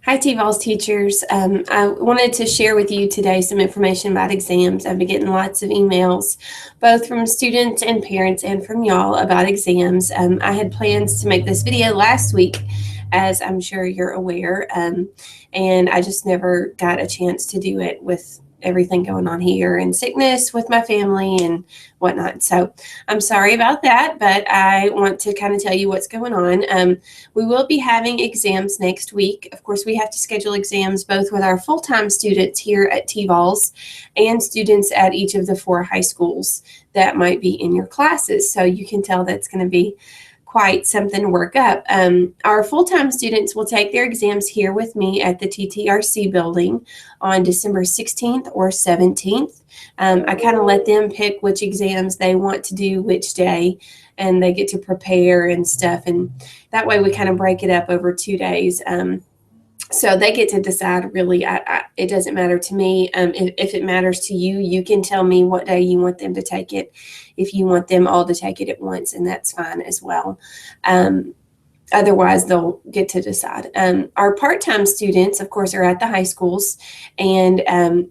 Hi, T-Vols teachers. I wanted to share with you today some information about exams. I've been getting lots of emails, both from students and parents and from y'all about exams. I had plans to make this video last week, as I'm sure you're aware, and I just never got a chance to do it with everything going on here and sickness with my family and whatnot. So I'm sorry about that, but I want to kind of tell you what's going on. We will be having exams next week. Of course, we have to schedule exams both with our full-time students here at T-Vols and students at each of the 4 high schools that might be in your classes. So you can tell that's going to be quite something to work up. Our full-time students will take their exams here with me at the TTRC building on December 16th or 17th. I kind of let them pick which exams they want to do which day, and they get to prepare and stuff, and that way we kind of break it up over 2 days. So they get to decide, really. It doesn't matter to me. If it matters to you, you can tell me what day you want them to take it. If you want them all to take it at once, and that's fine as well. Otherwise, they'll get to decide. Our part-time students, of course, are at the high schools, and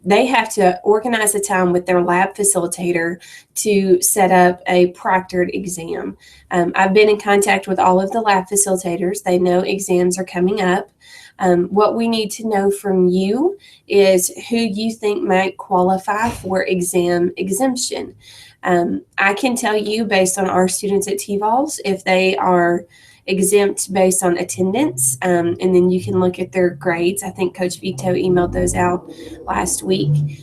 they have to organize a time with their lab facilitator to set up a proctored exam. I've been in contact with all of the lab facilitators. They know exams are coming up. What we need to know from you is who you think might qualify for exam exemption. I can tell you, based on our students at T-Vols, if they are exempt based on attendance, and then you can look at their grades. I think Coach Vito emailed those out last week.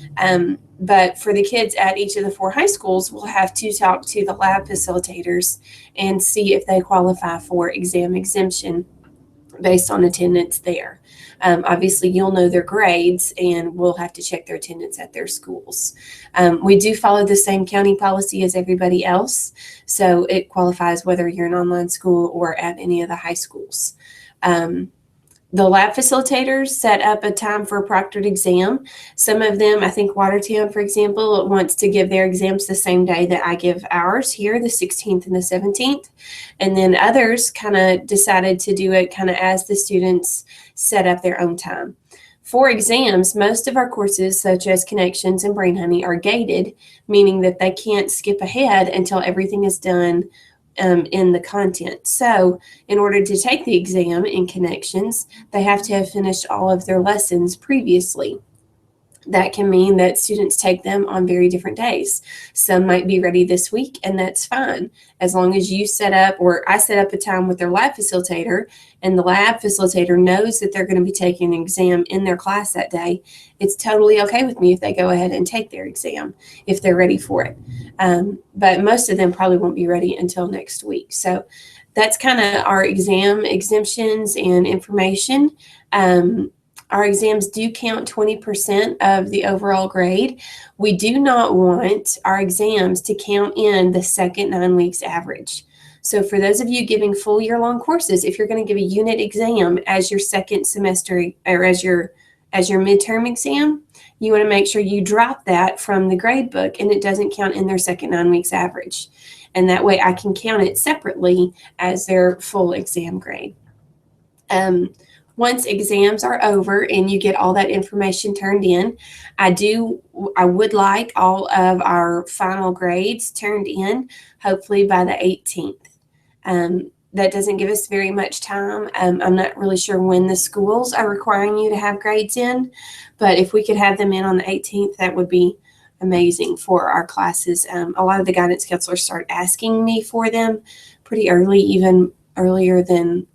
But for the kids at each of the 4 high schools, we'll have to talk to the lab facilitators and see if they qualify for exam exemption based on attendance there. Obviously, you'll know their grades, and we'll have to check their attendance at their schools. We do follow the same county policy as everybody else, so it qualifies whether you're an online school or at any of the high schools. The lab facilitators set up a time for a proctored exam. Some of them, I think Watertown, for example, wants to give their exams the same day that I give ours here, the 16th and the 17th. And then others kind of decided to do it kind of as the students set up their own time. For exams, most of our courses, such as Connections and Brain Honey, are gated, meaning that they can't skip ahead until everything is done in the content. So in order to take the exam in Connections, they have to have finished all of their lessons previously. That can mean that students take them on very different days. Some might be ready this week, and that's fine. As long as you set up, or I set up a time with their lab facilitator, and the lab facilitator knows that they're going to be taking an exam in their class that day, it's totally okay with me if they go ahead and take their exam if they're ready for it. But most of them probably won't be ready until next week. So that's kind of our exam exemptions and information. Our exams do count 20% of the overall grade. We do not want our exams to count in the second 9 weeks average. So for those of you giving full year-long courses, if you're going to give a unit exam as your second semester or as your midterm exam, you want to make sure you drop that from the grade book and it doesn't count in their second 9 weeks average. And that way I can count it separately as their full exam grade. Once exams are over and you get all that information turned in, I would like all of our final grades turned in, hopefully by the 18th. That doesn't give us very much time. I'm not really sure when the schools are requiring you to have grades in, but if we could have them in on the 18th, that would be amazing for our classes. A lot of the guidance counselors start asking me for them pretty early, even earlier than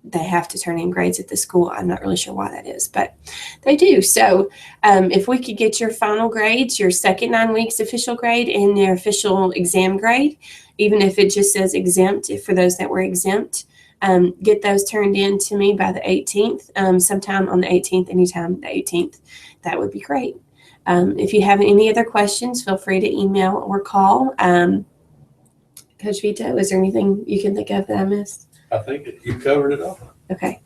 they have to turn in grades at the school. I'm not really sure why that is, but they do. So if we could get your final grades, your second 9 weeks official grade and your official exam grade, even if it just says exempt, for those that were exempt, get those turned in to me by the 18th, sometime on the 18th, anytime the 18th, that would be great. If you have any other questions, feel free to email or call. Coach Vito, is there anything you can think of that I missed? I think you covered it all. Okay.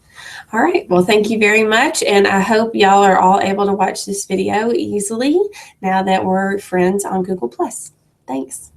All right. Well, thank you very much. And I hope y'all are all able to watch this video easily now that we're friends on Google+. Thanks.